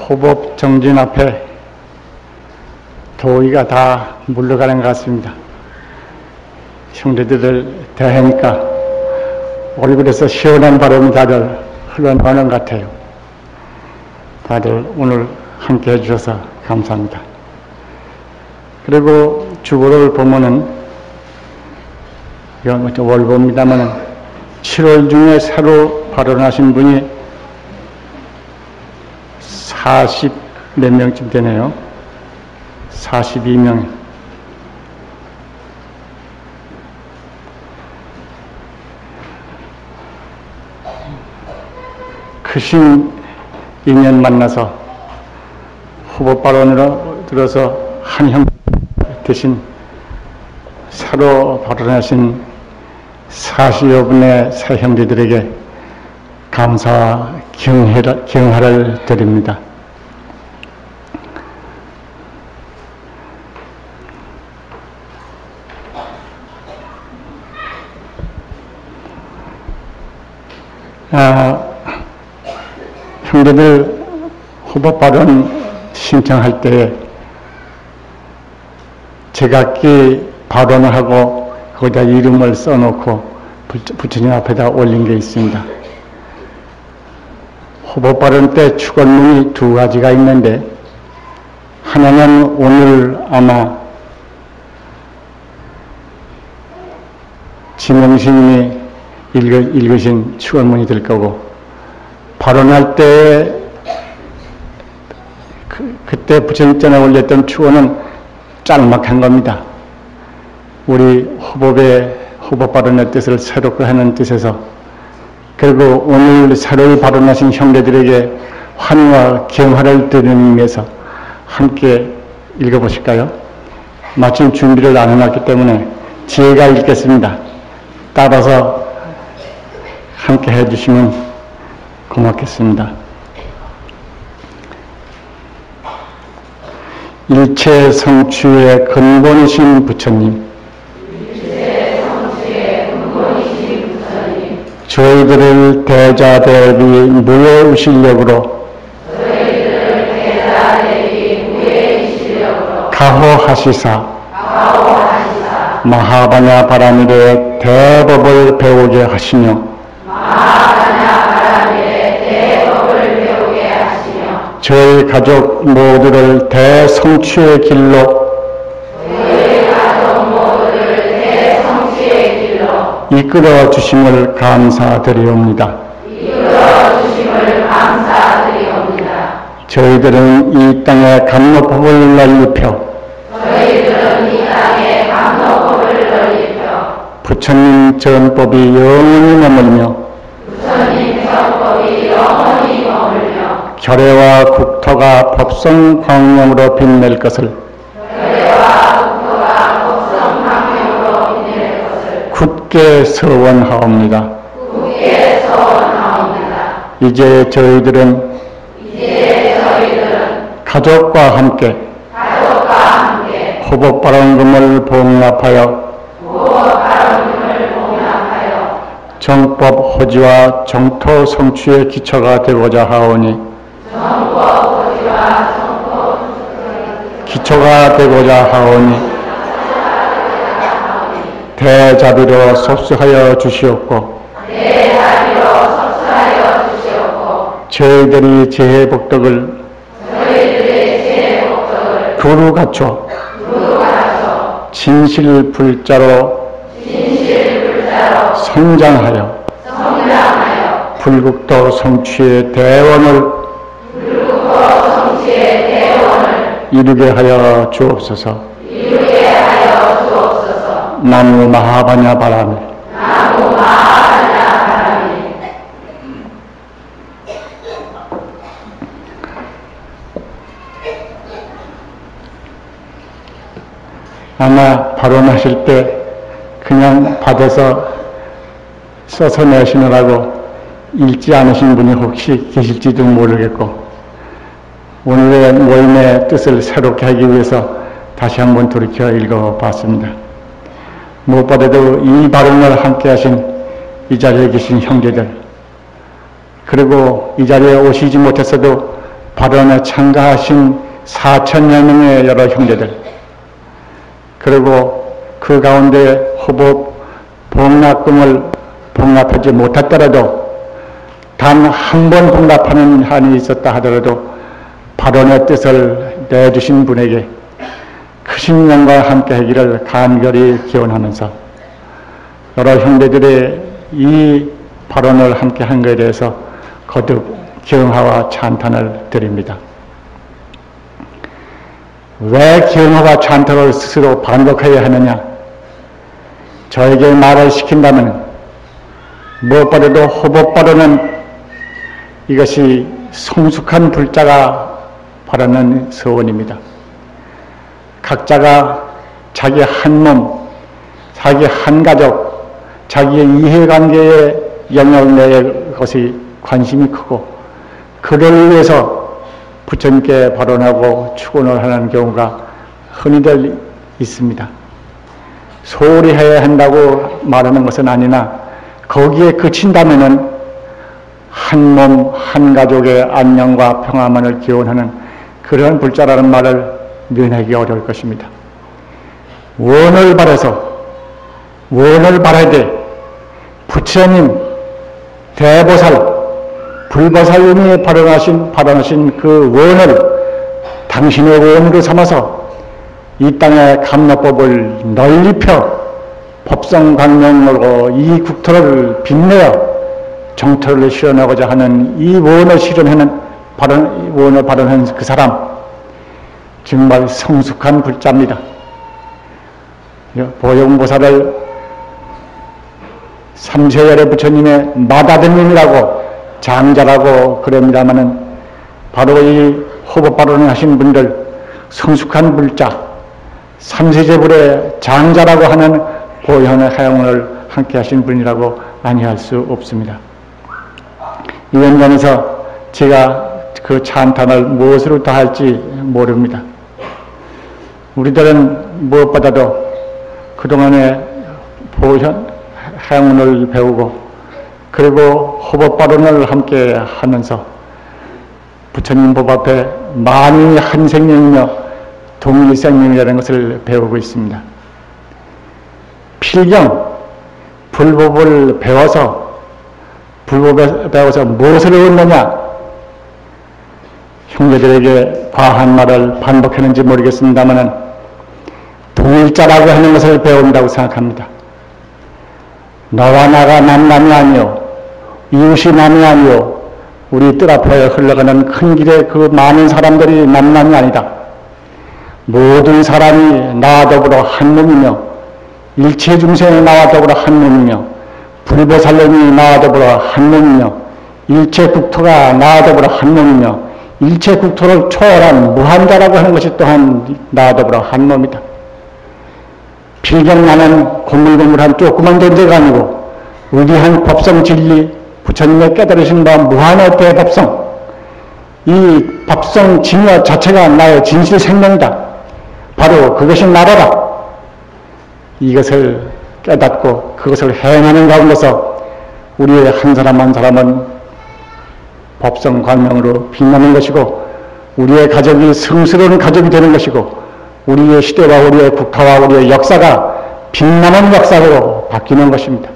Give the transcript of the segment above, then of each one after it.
호법 정진 앞에 도의가 다 물러가는 것 같습니다. 형제들을 대하니까 얼굴에서 시원한 바람이 다들 흘러나오는 것 같아요. 다들 오늘 함께 해주셔서 감사합니다. 그리고 주보를 보면은, 이건 월보입니다만은 7월 중에 새로 발언하신 분이 40 몇 명쯤 되네요. 42명. 크신 인연 만나서 후보 발언으로 들어서 한형 대신 새로 발언하신 40여 분의 새 형제들에게 감사와 경하를 드립니다. 형제들 후보 발언 신청할 때 제각기 발언을 하고 거기다 이름을 써놓고 부처님 앞에다 올린 게 있습니다. 후보 발언 때 축원문이 두 가지가 있는데, 하나는 오늘 아마 진명스님이 읽으신 축원문이 될 거고, 발언할 때 그때 부처님 전에 올렸던 축원은 짤막한 겁니다. 우리 후보 발언의 뜻을 새롭게 하는 뜻에서, 그리고 오늘 새로이 발언하신 형제들에게 환희와 경하를 드리는 의미에서 함께 읽어보실까요? 마침 준비를 안 해놨기 때문에 제가 읽겠습니다. 따라서 함께 해주시면 고맙겠습니다. 일체 성취의 근본이신 부처님, 저희들을 대자대비 무의 실력으로 가호하시사 마하바냐 바라밀의 대법을 배우게 하시며 저희 가족 모두를 대성취의 길로 이끌어 주심을 감사드리옵니다. 저희들은 이 땅에 감로법을 널리펴 부처님 전법이 영원히 머물며 결애와 국토가 법성 광명으로 빛낼 것을 굳게 서원하옵니다. 이제 저희들은 가족과 함께 호법발언금을 봉납하여 정법 호지와 정토 성취의 기초가 되고자 하오니 대자비로 섭수하여 주시옵고 저희들이 제복덕을 두루 갖춰 진실불자로 성장하여 불국토 성취의 대원을 이루게 하여 주옵소서. 나무 마하바냐 바라밀. 아마 발언하실 때 그냥 받아서 써서 내시느라고 읽지 않으신 분이 혹시 계실지도 모르겠고, 오늘의 모임의 뜻을 새롭게 하기 위해서 다시 한번 돌이켜 읽어봤습니다. 무엇보다도 이 발언을 함께 하신 이 자리에 계신 형제들, 그리고 이 자리에 오시지 못했어도 발언에 참가하신 4천여 명의 여러 형제들, 그리고 그 가운데 후보 봉납금을 봉납하지 못했더라도 단 한 번 봉납하는 한이 있었다 하더라도 발언의 뜻을 내주신 분에게 크신 영광과 함께 하기를 간절히 기원하면서 여러 형제들의 이 발언을 함께 한 것에 대해서 거듭 경하와 찬탄을 드립니다. 왜 경하와 찬탄을 스스로 반복해야 하느냐? 저에게 말을 시킨다면 무엇보다도 호법 발언은 이것이 성숙한 불자가 바라는 서원입니다. 각자가 자기 한 몸, 자기 한 가족, 자기의 이해관계에 영향을 낼 것이 관심이 크고 그를 위해서 부처님께 발언하고 축원을 하는 경우가 흔히들 있습니다. 소홀히 해야 한다고 말하는 것은 아니나 거기에 그친다면은 한 몸, 한 가족의 안녕과 평화만을 기원하는 그런 불자라는 말을 면하기 어려울 것입니다. 원을 바라야 돼. 부처님, 대보살, 불보살님이 발언하신 그 원을 당신의 원으로 삼아서 이 땅의 감로법을 널리 펴 법성광명으로 이 국토를 빛내어 정토를 실현하고자 하는 이 원을 실현하는 원을 발언한 그 사람, 정말 성숙한 불자입니다. 보영보살을 삼세열의 부처님의 마다드님이라고 장자라고 그럽니다마는 바로 이 호법 발언을 하신 분들, 성숙한 불자, 삼세제불의 장자라고 하는 보현의 하영을 함께 하신 분이라고 아니할 수 없습니다. 이런 면에서 제가 그 찬탄을 무엇으로 다할지 모릅니다. 우리들은 무엇보다도 그동안에 보현, 하영을 배우고 그리고 호법 발언을 함께 하면서 부처님 법 앞에 만이 한 생명이며 동일 생명이라는 것을 배우고 있습니다. 필경, 불법을 배워서 무엇을 얻느냐? 형제들에게 과한 말을 반복했는지 모르겠습니다만 동일자라고 하는 것을 배운다고 생각합니다. 너와 나가 남남이 아니요 이웃이 남이 아니요 우리 뜰 앞에 흘러가는 큰 길에 그 많은 사람들이 남남이 아니다. 모든 사람이 나와 더불어 한 몸이며 일체 중생이 나와 더불어 한 몸이며 불보살님이 나와 더불어 한 몸이며 일체 국토가 나와 더불어 한 몸이며 일체 국토를 초월한 무한자라고 하는 것이 또한 나와 더불어 한 몸이다. 필경 나는 고물고물한 조그만 존재가 아니고 위대한 법성 진리, 부처님의 깨달으신 바 무한의 대법성, 이 법성 진여 자체가 나의 진실 생명이다. 바로 그것이 나라다. 이것을 깨닫고 그것을 행하는 가운데서 우리의 한 사람 한 사람은 법성 광명으로 빛나는 것이고 우리의 가족이 성스러운 가족이 되는 것이고 우리의 시대와 우리의 국가와 우리의 역사가 빛나는 역사로 바뀌는 것입니다.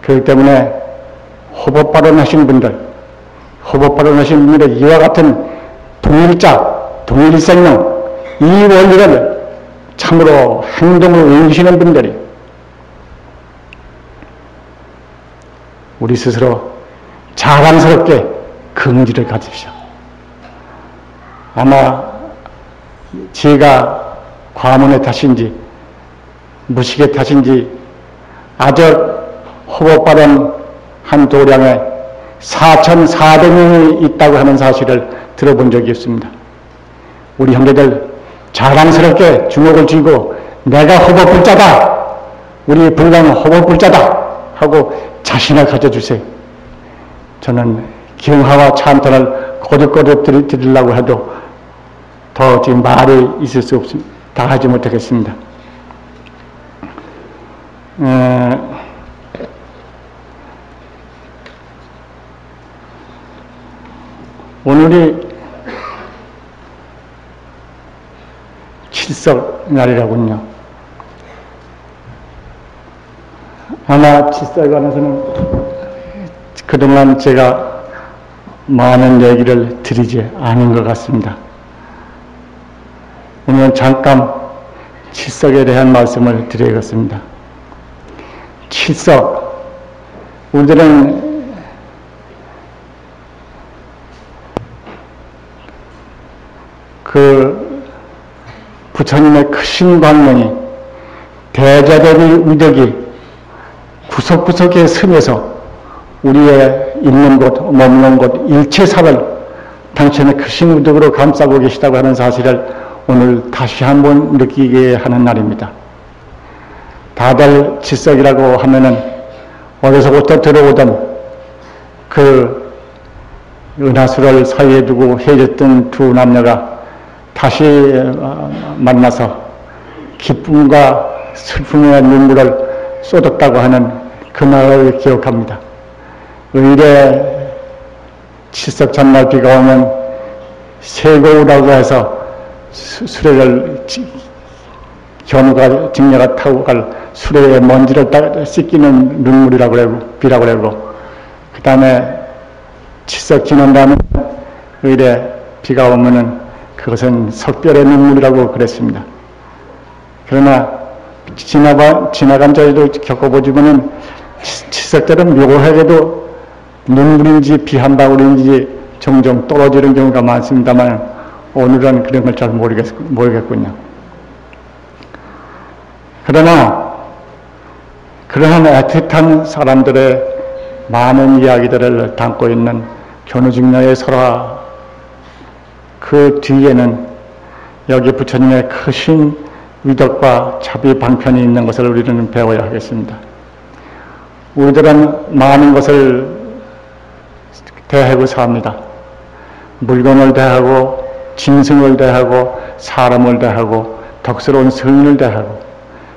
그렇기 때문에 호법 발언하신 분들의 이와 같은 동일자, 동일생명, 이 원리를 참으로 행동으로 옮기시는 분들이 우리 스스로 자랑스럽게 긍지를 가지십시오. 아마 제가 과문의 탓인지 무식의 탓인지 아적 호법 발언 한 도량에 4,400명이 있다고 하는 사실을 들어본 적이 있습니다. 우리 형제들 자랑스럽게 주먹을 쥐고 내가 호법불자다, 우리 불가는 호법불자다 하고 자신을 가져주세요. 저는 경하와 찬탄을 거듭거듭 드리려고 해도 더 지금 말이 있을 수 없습니다. 다 하지 못하겠습니다. 오늘이 칠석 날이라군요. 아마 칠석에 관해서는 그동안 제가 많은 얘기를 드리지 않은 것 같습니다. 오늘은 잠깐 칠석에 대한 말씀을 드리겠습니다. 칠석, 우리들은 그 부처님의 크신 광명이 대자대비 위덕이 구석구석에 스며서 우리의 있는 곳, 머무는 곳, 일체사를 당신의 크신 위덕으로 감싸고 계시다고 하는 사실을 오늘 다시 한번 느끼게 하는 날입니다. 다들 칠석이라고 하면은 어디서부터 들어오던 그 은하수를 사이에 두고 헤어졌던 두 남녀가 다시 만나서 기쁨과 슬픔의 눈물을 쏟았다고 하는 그날을 기억합니다. 의례 칠석 전날 비가 오면 세고우라고 해서 수레를 견우가 직녀가 타고 갈 수레의 먼지를 씻기는 눈물이라고 그러고 비라고 그러고, 그 다음에 칠석 지난 다음에 의례 비가 오면은 그것은 석별의 눈물이라고 그랬습니다. 그러나 지나간 저희도 겪어보지만은 칠석 때는 묘하게도 눈물인지 비 한 방울인지 종종 떨어지는 경우가 많습니다만 오늘은 그런 걸 잘 모르겠군요. 그러나 그러한 애틋한 사람들의 많은 이야기들을 담고 있는 견우직녀의 설화, 그 뒤에는 여기 부처님의 크신 위덕과 자비 방편이 있는 것을 우리는 배워야 하겠습니다. 우리들은 많은 것을 대하고 삽니다. 물건을 대하고 짐승을 대하고 사람을 대하고 덕스러운 성인을 대하고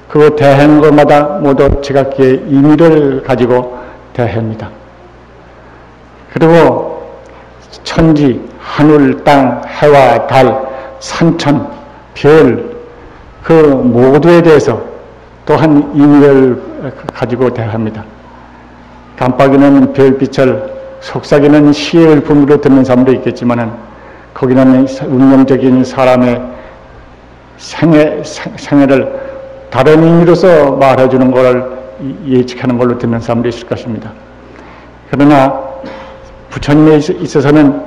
그 대하는 것마다 모두 제각기의 의미를 가지고 대합니다. 그리고 천지, 하늘, 땅, 해와 달, 산천, 별, 그 모두에 대해서 또한 의미를 가지고 대합니다. 깜빡이는 별빛을 속삭이는 시의 일품으로 듣는 사람도 있겠지만은 거기는 운명적인 사람의 생애를 다른 의미로서 말해주는 것을 예측하는 걸로 듣는 사람도 있을 것입니다. 그러나 부처님에 있어서는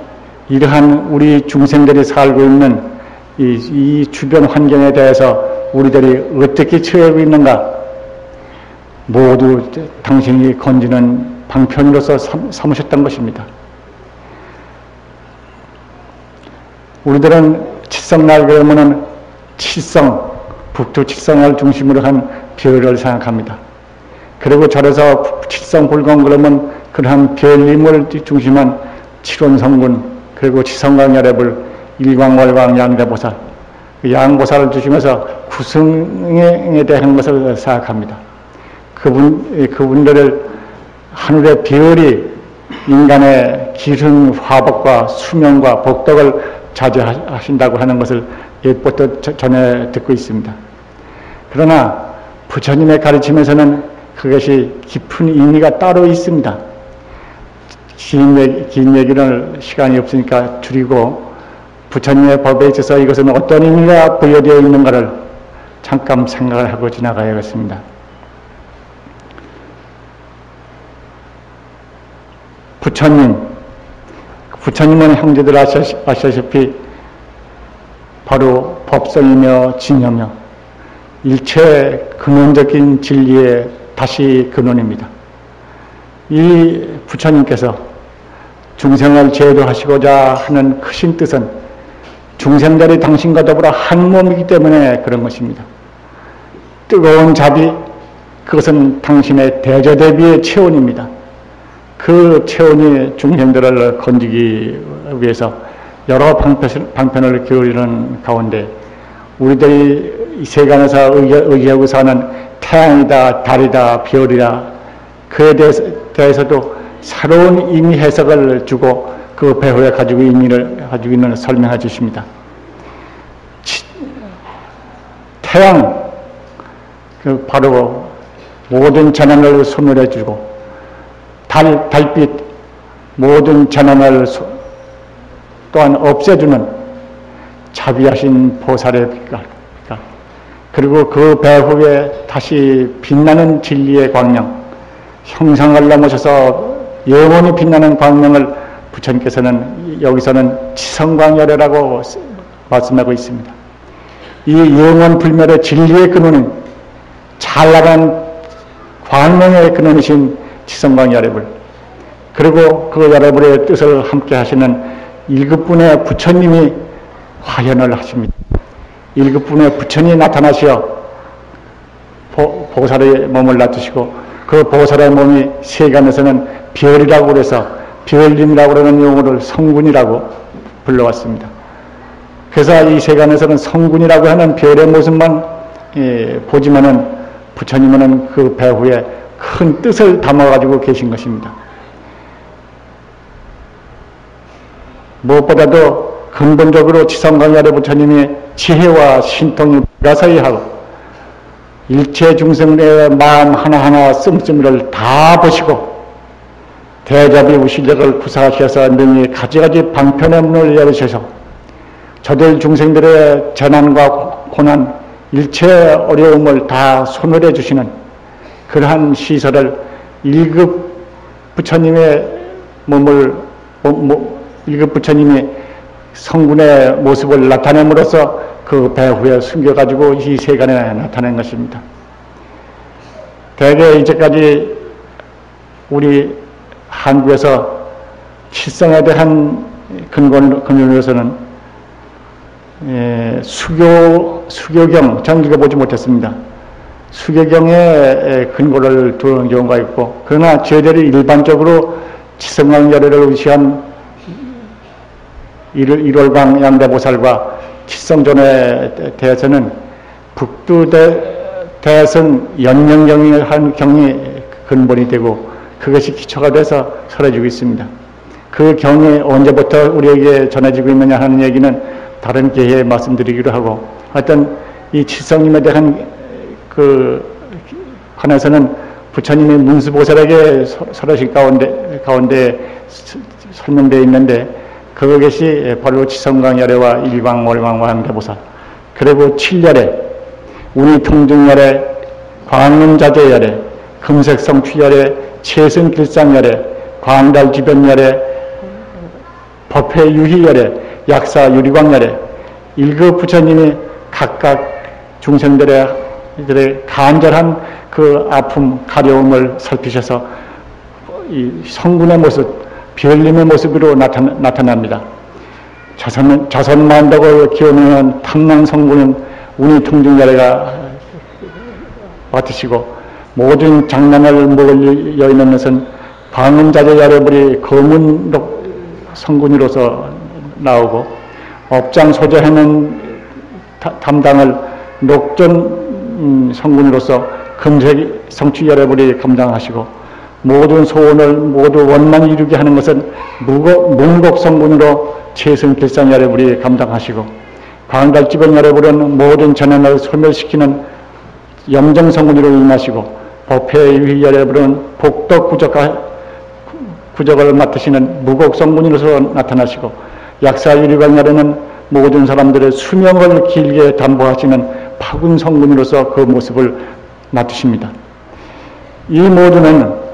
이러한 우리 중생들이 살고 있는 이 주변 환경에 대해서 우리들이 어떻게 처하고 있는가 모두 당신이 건지는 방편으로서 삼으셨던 것입니다. 우리들은 칠성날 그러면은 칠성, 북두 칠성을 중심으로 한 별을 생각합니다. 그리고 절에서 칠성불공 그러면 그러한 별림을 중심한 칠원성군, 그리고 치성강열애불, 일광월광 양대보살, 양보살을 중심해서 구승에 대한 것을 생각합니다. 그분들을 하늘의 별이 인간의 기승 화복과 수명과 복덕을 자제하신다고 하는 것을 옛부터 전해 듣고 있습니다. 그러나 부처님의 가르침에서는 그것이 깊은 의미가 따로 있습니다. 긴 얘기를 시간이 없으니까 줄이고 부처님의 법에 있어서 이것은 어떤 의미가 부여되어 있는가를 잠깐 생각을 하고 지나가야겠습니다. 부처님은 형제들 아시다시피 바로 법성이며 진여며 일체 근원적인 진리의 다시 근원입니다. 이 부처님께서 중생을 제도하시고자 하는 크신 뜻은 중생들이 당신과 더불어 한 몸이기 때문에 그런 것입니다. 뜨거운 자비, 그것은 당신의 대저대비의 체온입니다. 그 체온이 중생들을 건지기 위해서 여러 방편을 기울이는 가운데 우리들이 이 세간에서 의지하고 사는 태양이다, 달이다, 별이다, 그에 대해서도 새로운 의미 해석을 주고 그 배후에 가지고 있는 설명해 주십니다. 태양, 바로 모든 재난을 소멸해 주고, 달빛, 모든 재난을 또한 없애주는 자비하신 보살의 빛깔, 그리고 그 배후에 다시 빛나는 진리의 광명, 형상을 넘어서서 영원히 빛나는 광명을 부처님께서는 여기서는 지성광열애라고 말씀하고 있습니다. 이 영원 불멸의 진리의 근원인 찬란한 광명의 근원이신 지성광열애불, 그리고 그 열애불의 뜻을 함께 하시는 일급분의 부처님이 화현을 하십니다. 일급분의 부처님이 나타나시어 보살의 몸을 놔두시고, 그 보살의 몸이 세간에서는 별이라고 그래서 별림이라고 그러는 용어를 성군이라고 불러왔습니다. 그래서 이 세간에서는 성군이라고 하는 별의 모습만 보지만은 부처님은 그 배후에 큰 뜻을 담아가지고 계신 것입니다. 무엇보다도 근본적으로 지성광열의 부처님이 지혜와 신통을 가사히 하고 일체 중생의 마음 하나하나 씀씀이를 다 보시고 대자비 우실력을 구사하셔서 능히 가지가지 방편의 문을 열으셔서 저들 중생들의 재난과 고난, 일체 어려움을 다 소멸해 주시는 그러한 시설을 1급 부처님의 몸을, 1급 부처님이 성군의 모습을 나타냄으로써 그 배후에 숨겨가지고 이 세간에 나타낸 것입니다. 대개 이제까지 우리 한국에서 칠성에 대한 근원으로서는 수교경, 전 읽어보지 못했습니다. 수교경의 근거를 두는 경우가 있고, 그러나 저희들이 일반적으로 지성광열애를 의시한 일월광 양대보살과 칠성존에 대해서는 북두대성 연명경이 한 경이 근본이 되고 그것이 기초가 돼서 설해지고 있습니다. 그 경이 언제부터 우리에게 전해지고 있느냐 하는 얘기는 다른 기회에 말씀드리기로 하고, 하여튼 이 칠성님에 대한 관해서는 부처님이 문수보살에게 설하신 가운데 설명되어 있는데, 그것이 바로 지성광열애와 일광월광과 함대보살, 그리고 칠열애, 운이통증열애, 광문자재열애, 금색성취열애, 최승길상열애, 광달지변열애, 법회유희열애, 약사유리광열애, 1급 부처님이 각각 중생들의 간절한 그 아픔, 가려움을 살피셔서 이 성군의 모습, 별님의 모습으로 나타납니다. 자선만덕을 기원하는 탐랑성군은 운이통증열애가 맡으시고, 모든 장난을 먹을 여인는 것은 광음자재열애불이 검은 성군으로서 나오고, 업장 소재하는 담당을 녹전 성군으로서 금색 성취열애불이 감당하시고, 모든 소원을 모두 원만 이루게 하는 것은 문곡성군으로 최승필상열애불이 감당하시고, 광달지변열애불은 모든 재난을 소멸시키는 염정성군으로 임하시고, 법회유희열애불은 복덕구적을 맡으시는 무곡성군으로서 나타나시고, 약사유리광열애는 모든 사람들의 수명을 길게 담보하시는 파군성군으로서 그 모습을 맡으십니다. 이 모두는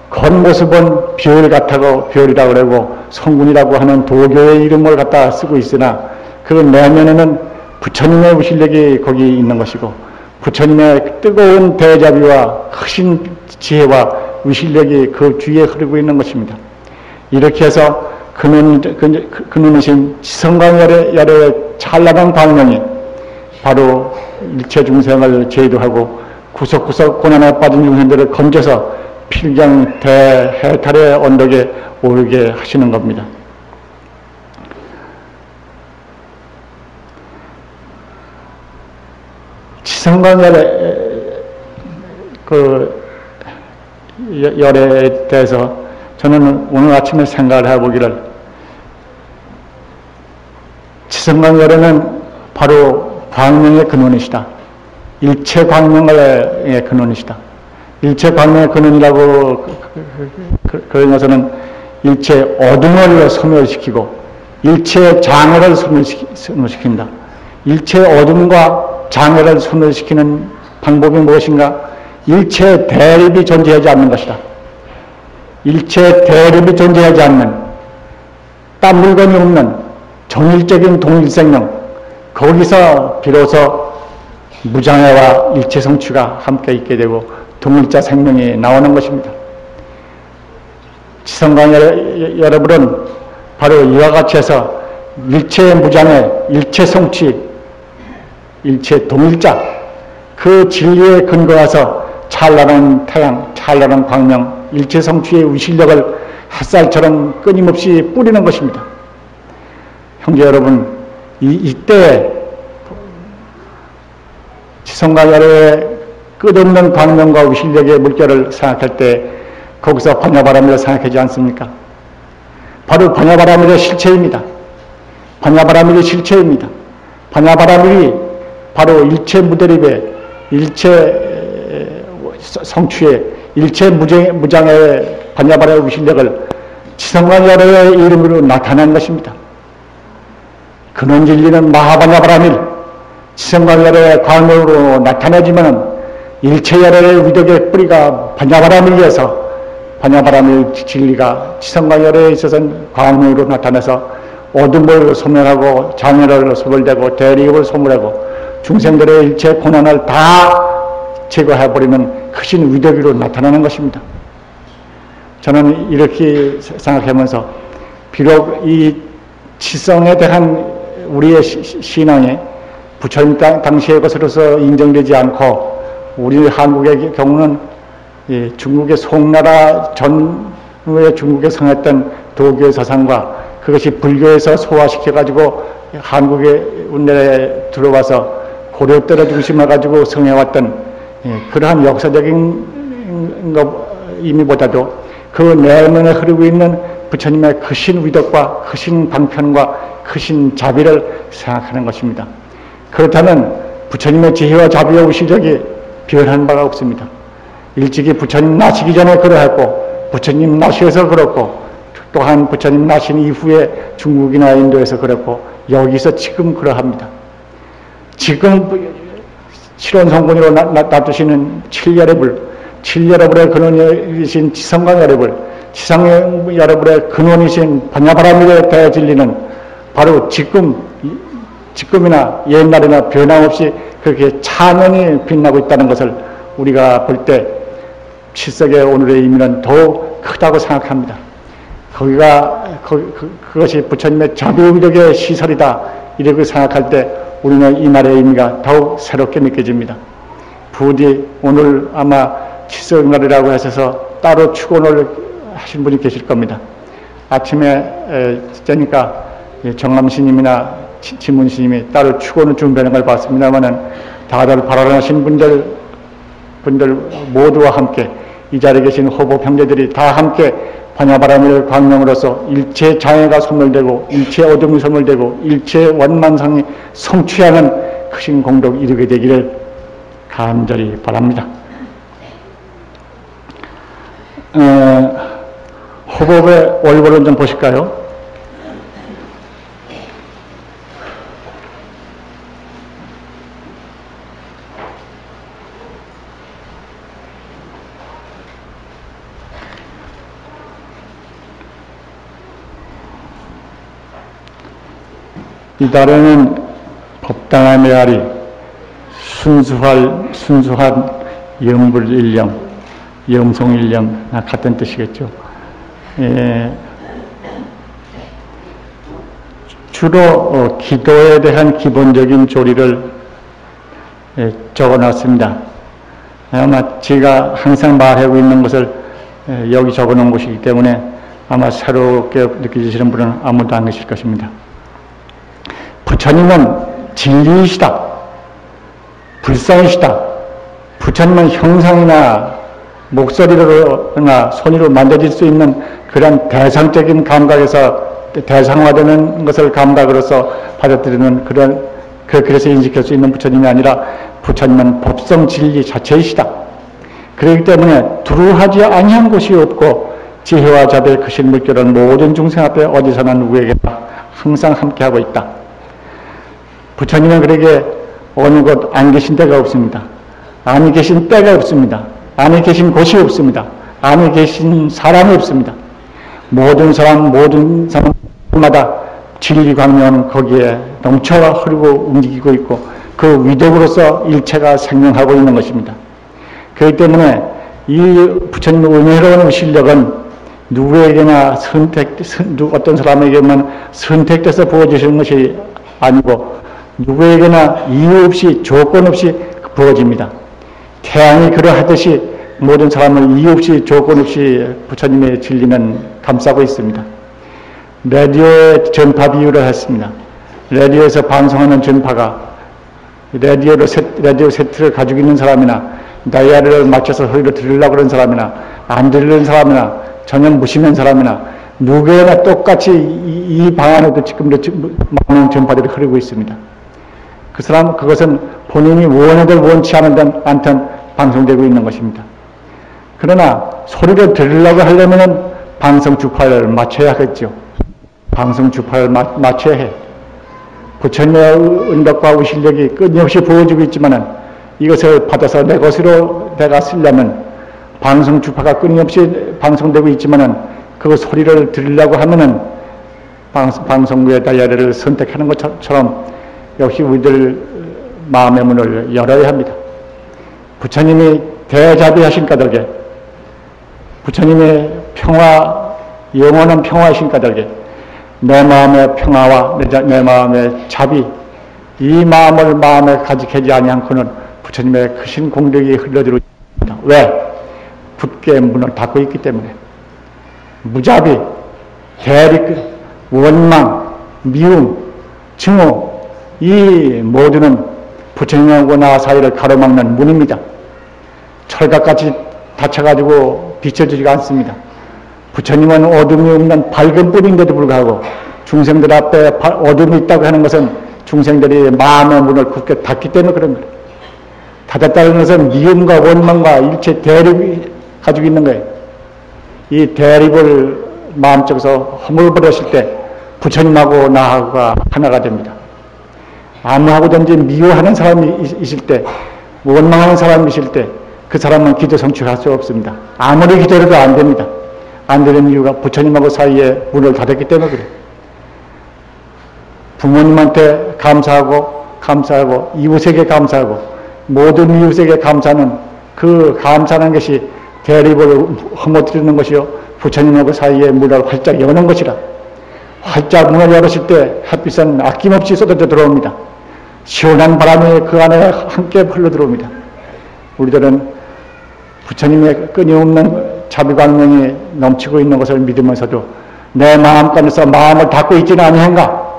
겉모습은 별 같다고 별이라고 그러고 성군이라고 하는 도교의 이름을 갖다 쓰고 있으나, 그 내면에는 부처님의 우실력이 거기 있는 것이고, 부처님의 뜨거운 대자비와 크신 지혜와 우실력이 그 뒤에 흐르고 있는 것입니다. 이렇게 해서 그놈이신 지성광열애의 찬란한 광명이 바로 일체 중생을 제도하고 구석구석 고난에 빠진 중생들을 건져서 필경 대해탈의 언덕에 오르게 하시는 겁니다. 지성광열애 열애에 대해서 저는 오늘 아침에 생각을 해보기를, 지성광열에는 바로 광명의 근원이시다. 일체 광명의 근원이시다. 일체 광명의 근원이라고 그런 것은 일체 어둠을 소멸시키고 일체 장애를 소멸시킨다. 일체 어둠과 장애를 소멸시키는 방법이 무엇인가? 일체 대립이 존재하지 않는 것이다. 일체 대립이 존재하지 않는 딴 물건이 없는 정일적인 동일생명, 거기서 비로소 무장애와 일체 성취가 함께 있게 되고 동일자 생명이 나오는 것입니다. 지성광 여러분은 바로 이와 같이 해서 일체 무장애, 일체 성취, 일체 동일자, 그 진리에 근거해서 찬란한 태양, 찬란한 광명, 일체 성취의 위실력을 햇살처럼 끊임없이 뿌리는 것입니다. 형제 여러분, 이때에 지성광열의 끝없는 광명과 위실력의 물결을 생각할 때 거기서 반야바라밀을 생각하지 않습니까? 바로 반야바라밀의 실체입니다. 반야바라밀의 실체입니다. 반야바라밀이 바로 일체 무대립의, 일체 성취의, 일체 무장의 반야바라의 위실력을 지성광열의 이름으로 나타낸 것입니다. 근원 진리는 마하반야바라밀, 지성광열의 광명으로 나타내지만 일체열의 위덕의 뿌리가 반야바라밀에서 반야바라밀 진리가 지성광열에 있어서는 광명으로 나타나서 어둠을 소멸하고 장애를 소멸되고 대립을 소멸하고 중생들의 일체 고난을 다 제거해버리면 크신 위덕으로 나타나는 것입니다. 저는 이렇게 생각하면서 비록 이 지성에 대한 우리의 신앙에 부처님 당시의 것으로서 인정되지 않고 우리 한국의 경우는 중국의 송나라 전후에 중국에 성했던 도교의 사상과 그것이 불교에서 소화시켜가지고 한국의 운내에 들어와서 고려 때를 중심해가지고 성해왔던 그러한 역사적인 의미보다도 그 내면에 흐르고 있는 부처님의 크신 위덕과 크신 방편과 크신 자비를 생각하는 것입니다. 그렇다면 부처님의 지혜와 자비와 위실력이 변한 바가 없습니다. 일찍이 부처님 나시기 전에 그러했고 부처님 나시에서 그렇고 또한 부처님 나신 이후에 중국이나 인도에서 그렇고 여기서 지금 그러합니다. 지금 실온성분으로 놔두시는 칠열의 칠열의 근원이신 지성광 여러분, 지성 여러분의 근원이신 반야바라밀의 대진리는 바로 지금이나 옛날이나 변함없이 그렇게 찬연히 빛나고 있다는 것을 우리가 볼 때 칠석의 오늘의 의미는 더욱 크다고 생각합니다. 그것이 부처님의 자비의력의 시설이다 이렇게 생각할 때 우리는 이 말의 의미가 더욱 새롭게 느껴집니다. 부디 오늘 아마 칠석날이라고 하셔서 따로 축원을 하신 분이 계실 겁니다. 아침에 째니까 정암스님이나 지문스님이 따로 축원을 준비하는 걸 봤습니다만은 다들 발언하신 분들 모두와 함께 이 자리에 계신 호법 형제들이 다 함께 반야바라밀 광명으로서 일체 장애가 소멸되고 일체 어둠이 소멸되고 일체 원만상이 성취하는 크신 공덕 이루게 되기를 간절히 바랍니다. 호법의 월보를 좀 보실까요? 이 달에는 법당의 메아리, 순수한 염불일령, 염송일령 같은 뜻이겠죠. 주로 기도에 대한 기본적인 조리를 적어놨습니다. 아마 제가 항상 말하고 있는 것을 여기 적어놓은 것이기 때문에 아마 새롭게 느껴지시는 분은 아무도 안 계실 것입니다. 부처님은 진리이시다. 불성이시다. 부처님은 형상이나 목소리로나 손으로 만져질 수 있는 그런 대상적인 감각에서 대상화되는 것을 감각으로서 받아들이는 그래서 인식할 수 있는 부처님이 아니라 부처님은 법성 진리 자체이시다. 그렇기 때문에 두루하지 아니한 곳이 없고 지혜와 자비의 크신 물결은 모든 중생 앞에 어디서나 누구에게나 항상 함께하고 있다. 부처님은 그에게 어느 곳 안 계신 데가 없습니다. 아니 계신 때가 없습니다. 아니 계신 곳이 없습니다. 아니 계신 사람이 없습니다. 모든 사람마다 진리 광명은 거기에 넘쳐 흐르고 움직이고 있고 그 위덕으로서 일체가 생명하고 있는 것입니다. 그렇기 때문에 이 부처님의 은혜로운 실력은 누구에게나 어떤 사람에게만 선택돼서 부어지는 것이 아니고 누구에게나 이유 없이 조건 없이 부어집니다. 태양이 그러하듯이 모든 사람을 이유 없이 조건 없이 부처님의 진리는 감싸고 있습니다. 라디오의 전파 비유를 했습니다. 라디오에서 방송하는 전파가 라디오 세트를 가지고 있는 사람이나 다이아를 맞춰서 소리를 들으려고 그러는 사람이나 안 들리는 사람이나 전혀 무심한 사람이나 누구나 똑같이 이 방 안에도 지금도 많은 전파들이 흐르고 있습니다. 그것은 본인이 원하든 원치 않든 방송되고 있는 것입니다. 그러나 소리를 들으려고 하려면 방송 주파를 맞춰야겠죠. 방송 주파를 맞춰야 해. 부처님의 은덕과 우실력이 끊임없이 부어지고 있지만은 이것을 받아서 내 것으로 내가 쓰려면 방송 주파가 끊임없이 방송되고 있지만은 그 소리를 들으려고 하면은 방송국의 다이아를 선택하는 것처럼 역시 우리들 마음의 문을 열어야 합니다. 부처님이 대자비하신 까닭에 부처님의 평화, 영원한 평화이신 까닭에 내 마음의 평화와 내 마음의 자비, 이 마음을 마음에 가지게 아니않고는 부처님의 크신 공덕이 흘러들어오고 있습니다. 왜? 굳게 문을 닫고 있기 때문에. 무자비, 대립, 원망, 미움, 증오, 이 모두는 부처님하고 나 사이를 가로막는 문입니다. 철갑같이 닫혀가지고 비춰지지가 않습니다. 부처님은 어둠이 없는 밝은 뿔인데도 불구하고 중생들 앞에 어둠이 있다고 하는 것은 중생들이 마음의 문을 굳게 닫기 때문에 그런 거예요. 닫았다는 것은 미움과 원망과 일체 대립이 가지고 있는 거예요. 이 대립을 마음속에서 허물버렸을 때 부처님하고 나하고가 하나가 됩니다. 아무하고든지 미워하는 사람이 있을 때, 원망하는 사람이 있을 때 그 사람은 기도 성취할 수 없습니다. 아무리 기도해도 안 됩니다. 안 되는 이유가 부처님하고 사이에 문을 닫았기 때문에 그래요. 부모님한테 감사하고 이웃에게 감사하고 모든 이웃에게 감사하는 그 감사하는 것이 대립을 허물뜨리는 것이요 부처님하고 사이에 문을 활짝 여는 것이라. 활짝 문을 열었을 때 햇빛은 아낌없이 쏟아져 들어옵니다. 시원한 바람이 그 안에 함께 흘러 들어옵니다. 우리들은 부처님의 끊임없는 자비광명이 넘치고 있는 것을 믿으면서도 내 마음간에서 마음을 닫고 있지는 아니한가?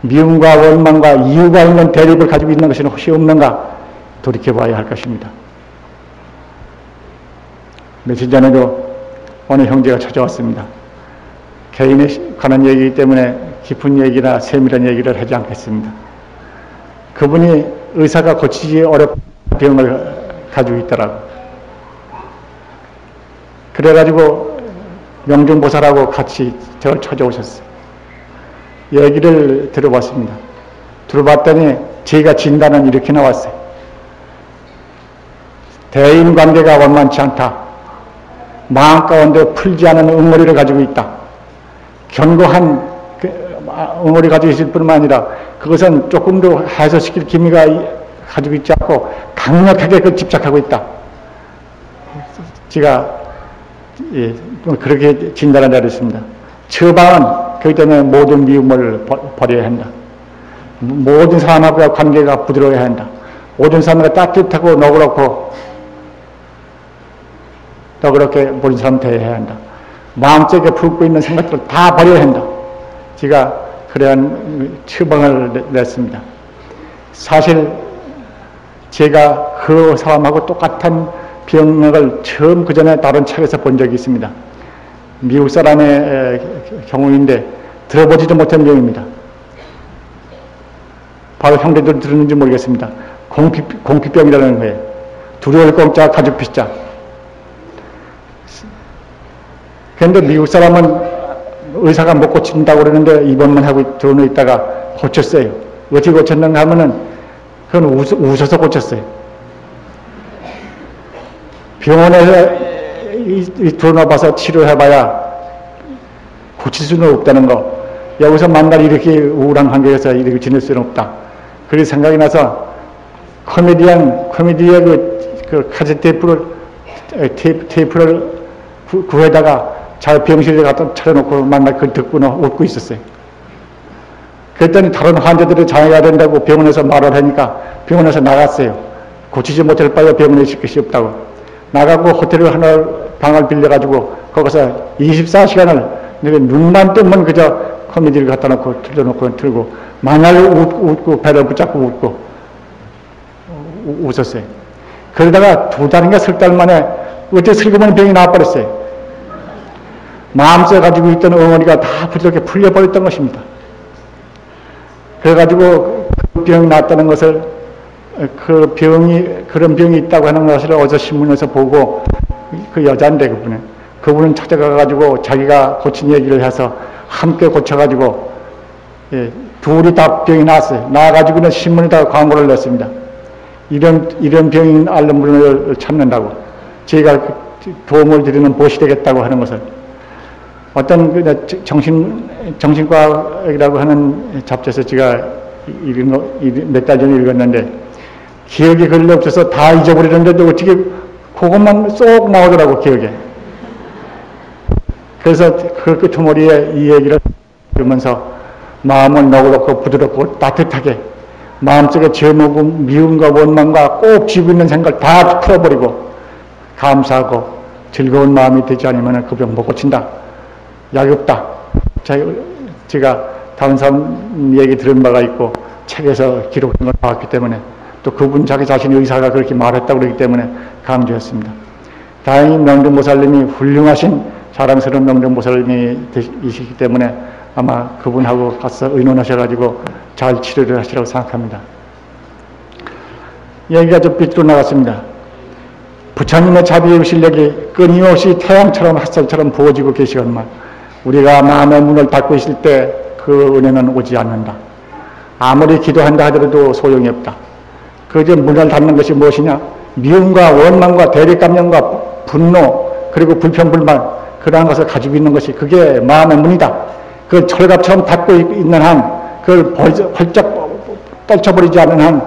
미움과 원망과 이유가 있는 대립을 가지고 있는 것은 혹시 없는가? 돌이켜봐야 할 것입니다. 며칠 전에도 어느 형제가 찾아왔습니다. 개인에 관한 얘기이기 때문에 깊은 얘기나 세밀한 얘기를 하지 않겠습니다. 그분이 의사가 고치기 어려운 병을 가지고 있더라고. 그래가지고 명중보살하고 같이 저를 찾아오셨어요. 얘기를 들어봤습니다. 들어봤더니 제가 진단은 이렇게 나왔어요. 대인관계가 원만치 않다. 마음 가운데 풀지 않은 응어리를 가지고 있다. 견고한 응어리 가지고 있을 뿐만 아니라 그것은 조금도 해소시킬 기미가 가지고 있지 않고 강력하게 그 집착하고 있다. 제가 그렇게 진단을 내렸습니다. 처방은 그렇기 때문에 모든 미움을 버려야 한다. 모든 사람하고의 관계가 부드러워야 한다. 모든 사람과 따뜻하고 너그럽게 모든 사람 대해야 한다. 마음속에 품고 있는 생각들을 다 버려야 한다. 제가 그러한 처방을 냈습니다. 사실 제가 그 사람하고 똑같은 병을 처음 그 전에 다른 책에서 본 적이 있습니다. 미국 사람의 경우인데 들어보지도 못한 병입니다. 바로 형제들 들었는지 모르겠습니다. 공피병이라는 거예요. 두려울 공짜 가죽 피자. 그런데 미국 사람은 의사가 못 고친다고 그러는데 입원만 하고 들어놓 있다가 고쳤어요. 어떻게 고쳤는가 하면은 그건 웃어서 고쳤어요. 병원에서 들어놔봐서 치료해봐야 고칠 수는 없다는 거. 여기서 만날 이렇게 우울한 환경에서 이렇게 지낼 수는 없다. 그렇게 생각이 나서 코미디의 그 카세트 테이프를 구해다가 잘 병실에 갖다 차려놓고 만날 그 듣고 웃고 있었어요. 그랬더니 다른 환자들이 장애가 된다고 병원에서 말을 하니까 병원에서 나갔어요. 고치지 못할 바에 병원에 있을 것이 없다고. 나가고 호텔을 하나 방을 빌려가지고 거기서 24시간을 눈만 뜨면 그저 코미디를 갖다 놓고 틀어놓고 틀고 마냥 웃고 배를 붙잡고 웃고 웃었어요. 그러다가 2달인가 3달 만에 어째 슬그머니 병이 나와버렸어요. 마음속에 가지고 있던 어머니가 다 부드럽게 풀려버렸던 것입니다. 그래가지고 그 병이 났다는 것을 그런 병이 있다고 하는 것을 어제 신문에서 보고 그 여자인데 그분은 찾아가가지고 자기가 고친 얘기를 해서 함께 고쳐가지고 둘이 다 병이 났어요. 나와가지고는 신문에다가 광고를 냈습니다. 이런 병인 앓는 분을 찾는다고 저희가 도움을 드리는 보시 되겠다고 하는 것을 어떤 정신과라고 하는 잡지에서 제가 읽은 거 몇 달 전에 읽었는데 기억이 별로 없어서 다 잊어버리는데도 어떻게 그것만 쏙 나오더라고 기억에. 그래서 그 투머리에 이 얘기를 들으면서 마음은 너그럽고 부드럽고 따뜻하게 마음속에 죄무고 미움과 원망과 꼭 쥐고 있는 생각을 다 풀어버리고 감사하고 즐거운 마음이 되지 않으면 그 병 못 고친다. 약이 없다. 제가 다른 사람 얘기 들은 바가 있고 책에서 기록한 걸 봤기 때문에 또 그분 자기 자신의 의사가 그렇게 말했다고 그러기 때문에 강조했습니다. 다행히 명정보살님이 훌륭하신 자랑스러운 명정보살님이시기 때문에 아마 그분하고 가서 의논하셔가지고 잘 치료를 하시라고 생각합니다. 얘기가 좀 삐뚤어 나갔습니다. 부처님의 자비의 실력이 끊임없이 태양처럼 햇살처럼 부어지고 계시건만 우리가 마음의 문을 닫고 있을 때 그 은혜는 오지 않는다. 아무리 기도한다 하더라도 소용이 없다. 그저 문을 닫는 것이 무엇이냐? 미움과 원망과 대립감정과 분노 그리고 불평불만 그러한 것을 가지고 있는 것이 그게 마음의 문이다. 그 철갑처럼 닫고 있는 한 그걸 헐쩍 떨쳐버리지 않는 한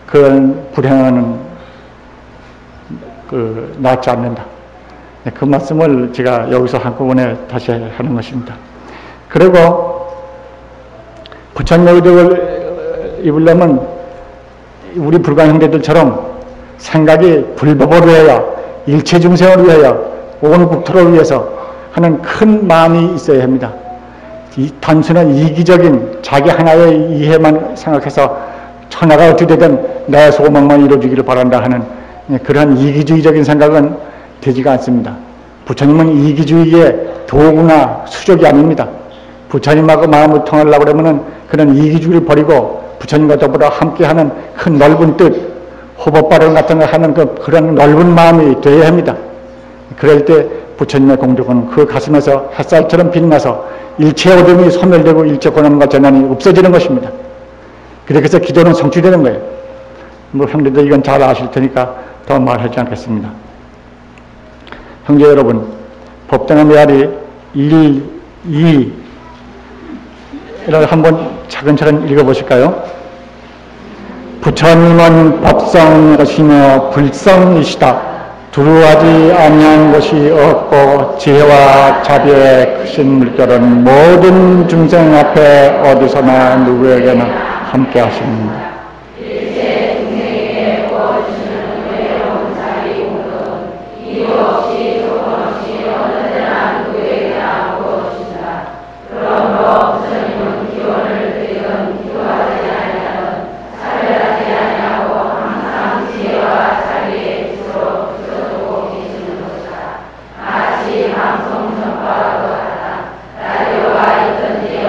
그런 불행은 낫지 않는다. 그 말씀을 제가 여기서 한꺼번에 다시 하는 것입니다. 그리고 부처님의 의덕을 입으려면 우리 불광 형제들처럼 생각이 불법을 위하여 일체 중생을 위하여 온 국토를 위해서 하는 큰 마음이 있어야 합니다. 단순한 이기적인 자기 하나의 이해만 생각해서 천하가 어떻게 되든 내 소망만 이루어지기를 바란다 하는 그러한 이기주의적인 생각은 되지가 않습니다. 부처님은 이기주의의 도구나 수족이 아닙니다. 부처님하고 마음을 통하려고 그러면 그런 이기주의를 버리고 부처님과 더불어 함께하는 큰 넓은 뜻, 호법발언 같은 거 하는 그런 넓은 마음이 되어야 합니다. 그럴 때 부처님의 공덕은 그 가슴에서 햇살처럼 빛나서 일체 어둠이 소멸되고 일체 고난과 재난이 없어지는 것입니다. 그래서 기도는 성취되는 거예요. 뭐 형제들 이건 잘 아실 테니까 더 말하지 않겠습니다. 형제 여러분, 법당의 메아리 1, 2를 한번 차근차근 읽어보실까요? 부처님은 법성이시며 불성이시다. 두루하지 아니한 것이 없고 지혜와 자비의 크신 물결은 모든 중생 앞에 어디서나 누구에게나 함께 하십니다. 마치 방송 전파와도 같다. 라디오가 있든지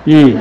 이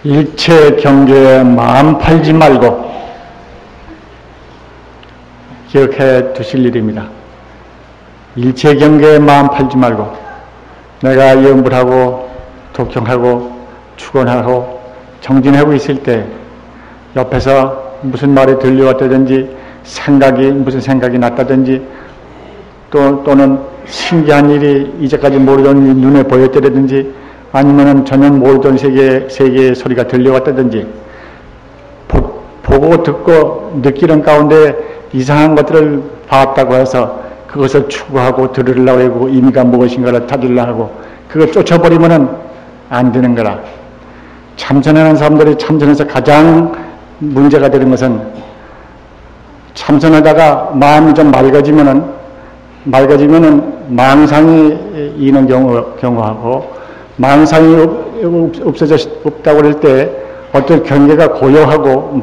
일체 경계에 마음 팔지 말고 기억해 두실 일입니다. 일체 경계에 마음 팔지 말고 내가 염불하고 독경하고 축원하고 정진하고 있을 때 옆에서 무슨 말이 들려왔다든지 무슨 생각이 났다든지 또는 신기한 일이 이제까지 모르던 일이 눈에 보였다든지 아니면은 전혀 모르던 세계의 소리가 들려왔다든지 보고 듣고 느끼는 가운데 이상한 것들을 봤다고 해서 그것을 추구하고 들으려고 하고 의미가 무엇인가를 찾으려고 하고 그걸 쫓아버리면은 안 되는 거라. 참선하는 사람들이 참선에서 가장 문제가 되는 것은 참선하다가 마음이 좀 맑아지면은 망상이 있는 경우하고 망상이 없다고 할 때 어떤 경계가 고요하고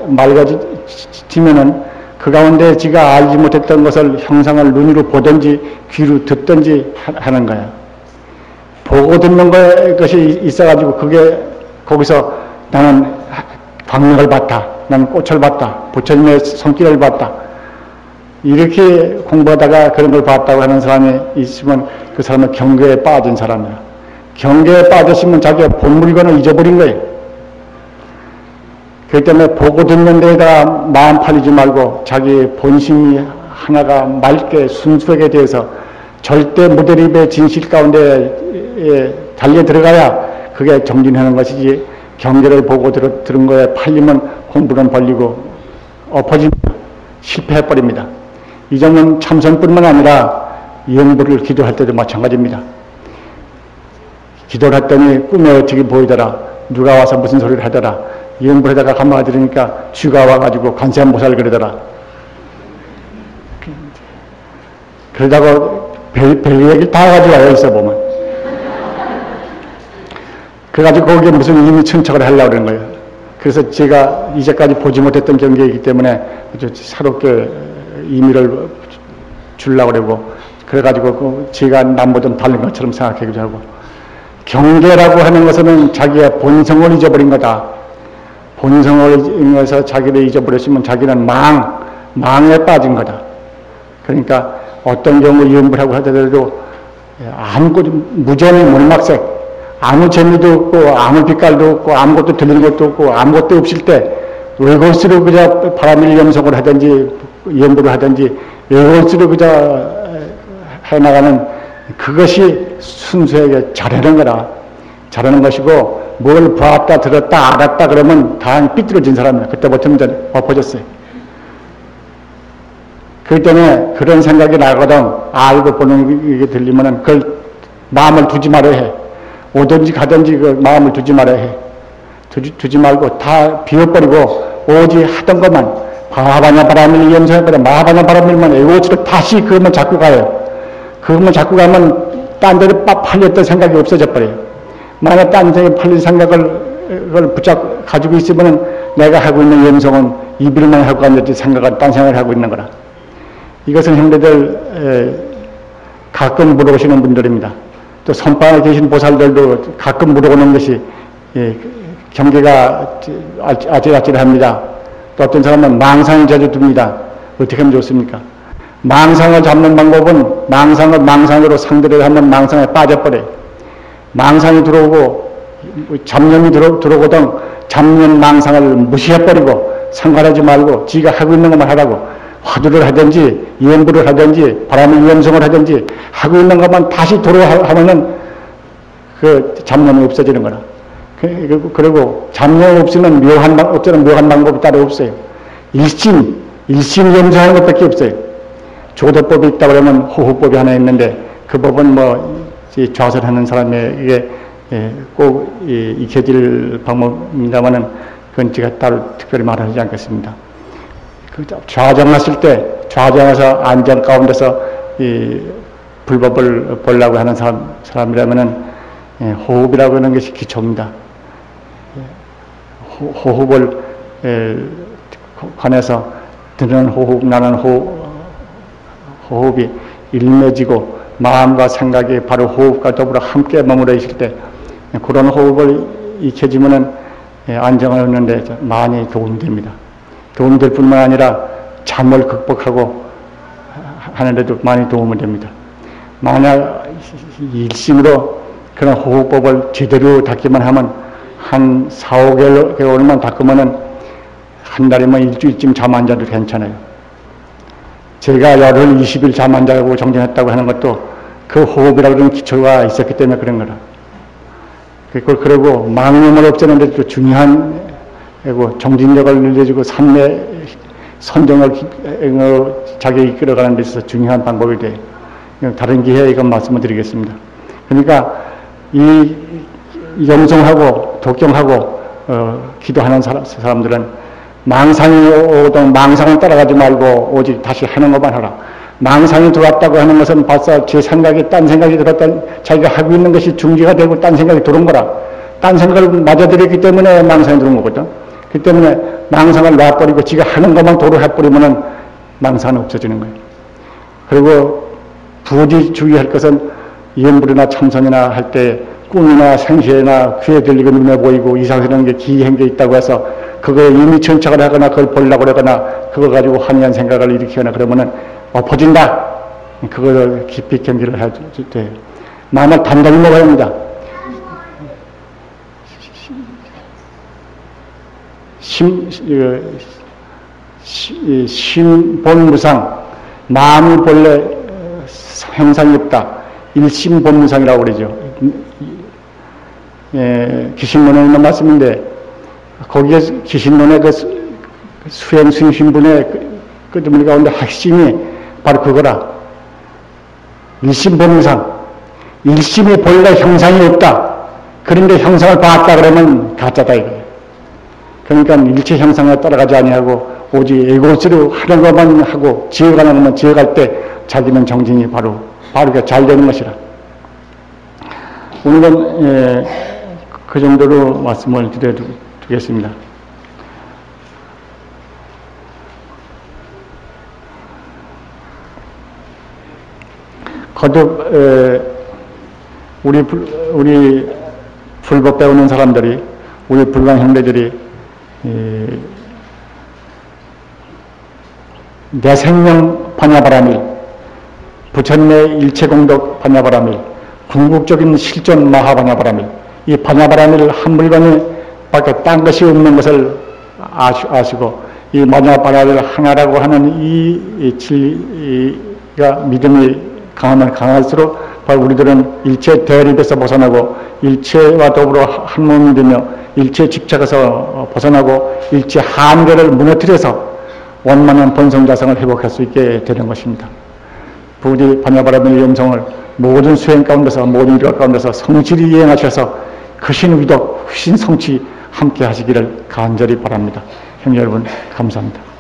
맑아지면은 그 가운데 지가 알지 못했던 것을 형상을 눈으로 보든지 귀로 듣든지 하는 거야. 보고 듣는 것이 있어가지고 그게 거기서 나는 광명을 봤다. 나는 꽃을 봤다. 부처님의 손길을 봤다. 이렇게 공부하다가 그런 걸 봤다고 하는 사람이 있으면 그 사람은 경계에 빠진 사람이야. 경계에 빠졌으면 자기가 본 물건을 잊어버린 거예요. 그렇기 때문에 보고 듣는 데에다가 마음 팔리지 말고 자기 본심이 하나가 맑게 순수하게 되어서 절대 무대립의 진실 가운데 달려 들어가야 그게 정진하는 것이지 경계를 보고 들은 거에 팔리면 공부는 벌리고 엎어지면 실패해버립니다. 이 점은 참선뿐만 아니라 영부를 기도할 때도 마찬가지입니다. 기도를 했더니 꿈에 어떻게 보이더라. 누가 와서 무슨 소리를 하더라. 영불에다가 가만히 들으니까 쥐가 와가지고 관세음보살 그러더라. 그러다가 별 얘기를 다 가지고 와요, 있어 보면. 그래가지고 거기에 무슨 의미 천착을 하려고 그러는 거예요. 그래서 제가 이제까지 보지 못했던 경계이기 때문에 아주 새롭게 의미를 주려고 그러고, 그래가지고 제가 남보다 다른 것처럼 생각하기도 하고, 경계라고 하는 것은 자기의 본성을 잊어버린 거다. 본성을 잃어서 자기를 잊어버렸으면 자기는 망에 빠진 거다. 그러니까 어떤 경우 염불하고 하더라도 아무것도 무전히 몰막색, 아무 재미도 없고 아무 빛깔도 없고 아무것도 들리는 것도 없고 아무것도 없을 때 외골수로 그저 바람일 염속을 하든지 염불을 하든지 외골수로 그저 해나가는 그것이 순수하게 잘하는 거라. 잘하는 것이고 뭘 봤다 들었다 알았다 그러면 다 삐뚤어진 사람이야. 그때부터는 엎어졌어요. 그렇기 때문에 그런 생각이 나거든. 알고 보는 게 들리면은 그걸 마음을 두지 말아야 해. 오든지 가든지 그 마음을 두지 말아야 해. 두지 말고 다 비워버리고 오직 하던 것만 마하바냐 바람일 염소했거든. 마하바냐 바람일만 애고치로 다시 그것만 잡고 가요. 그것만 자꾸 가면 딴 데로 팔렸던 생각이 없어져 버려요. 만약 딴 데에 팔릴 생각을 붙잡고 가지고 있으면 내가 하고 있는 염성은 이불만 하고 앉았지 딴 생각을 하고 있는 거라. 이것은 형제들 가끔 물어보시는 분들입니다. 또 선방에 계신 보살들도 가끔 물어보는 것이 경계가 아찔아찔합니다. 또 어떤 사람은 망상이 자주 듭니다. 어떻게 하면 좋습니까? 망상을 잡는 방법은 망상으로 상대를 하면 망상에 빠져버려요. 망상이 들어오고 잡념이 들어오거든 잡념 망상을 무시해버리고 상관하지 말고 지가 하고 있는 것만 하라고 화두를 하든지 연부를 하든지 바람을 염성을 하든지 하고 있는 것만 다시 도로하면은 그 잡념이 없어지는 거라. 그리고 잡념 없으면 묘한 방법이 따로 없어요. 일심 염성하는 것밖에 없어요. 조도법이 있다 그러면 호흡법이 하나 있는데 그 법은 좌선하는 사람에게 꼭 익혀질 방법입니다만은 그건 제가 따로 특별히 말하지 않겠습니다. 좌정했을 때 좌정해서 안정 가운데서 불법을 보려고 하는 사람이라면은 호흡이라고 하는 것이 기초입니다. 호흡을 관해서 드는 호흡, 나는 호흡이 일맺이고 마음과 생각이 바로 호흡과 더불어 함께 머물러 있을 때 그런 호흡을 익혀지면은 안정을 얻는데 많이 도움이 됩니다. 도움이 될 뿐만 아니라 잠을 극복하고 하는데도 많이 도움이 됩니다. 만약 일심으로 그런 호흡법을 제대로 닦기만 하면 한 4-5개월만 닦으면은 한 달이면 일주일쯤 잠 안 자도 괜찮아요. 제가 열흘 20일 잠 안 자고 정진했다고 하는 것도 그 호흡이라고 하는 기초가 있었기 때문에 그런 거라. 그리고 망념을 없애는 데 또 중요한 정진력을 늘려주고 삼매 선정을 자기가 이끌어가는 데 있어서 중요한 방법이 돼요. 다른 기회에 이건 말씀을 드리겠습니다. 그러니까 이 염성하고 독경하고 기도하는 사람들은 망상이 오든 망상을 따라가지 말고 오직 다시 하는 것만 하라. 망상이 들어왔다고 하는 것은 벌써 제 생각이 딴 생각이 들었던 자기가 하고 있는 것이 중지가 되고 딴 생각이 들어온 거라. 딴 생각을 맞아들였기 때문에 망상이 들어온 거거든. 그 때문에 망상을 놔버리고 지가 하는 것만 도로 해버리면은 망상은 없어지는 거예요. 그리고 부디 주의할 것은 염불이나 참선이나 할 때 꿈이나 생시나 귀에 들리고 눈에 보이고 이상스러운 게 기이한 게 있다고 해서 그거에 이미 천착을 하거나 그걸 보려고 하거나 그걸 가지고 환희한 생각을 일으키거나 그러면은 엎어진다. 그걸 깊이 경계를 해야 돼요. 마음을 단단히 먹어야 합니다. 심본무상, 마음이 본래 형상이 없다. 일심본무상이라고 그러죠. 기신론에 있는 말씀인데, 거기에 기신론의 그 수행승신분의 끄트머리 가운데 핵심이 바로 그거라. 일심본무상. 일심이 본래 형상이 없다. 그런데 형상을 봤다 그러면 가짜다 이거예요. 그러니까 일체 형상에 따라가지 아니하고 오직 에고스로 하는 것만 하고 지어가는 것만 지어갈 때 자기는 정진이 바로 잘 되는 것이라. 오늘은 그 정도로 말씀을 드리겠습니다. 거듭 우리 불법 배우는 사람들이 우리 불광 형제들이 내 생명 반야바라밀, 부처님의 일체공덕 반야바라밀, 궁극적인 실존 마하반야바라밀, 이 반야바라밀 한 물건이 밖에 딴 것이 없는 것을 아시고 이 반야바라밀 하나라고 하는 이 진리가 믿음이 강하면 강할수록 바로 우리들은 일체 대립에서 벗어나고 일체와 더불어 한 몸이 되며 일체 집착에서 벗어나고 일체 한계를 무너뜨려서 원만한 본성자성을 회복할 수 있게 되는 것입니다. 부디 반야바라밀 염성을 모든 수행 가운데서 모든 일과 가운데서 성실히 이행하셔서 크신 위덕, 크신 성취 함께 하시기를 간절히 바랍니다. 형제 여러분 감사합니다.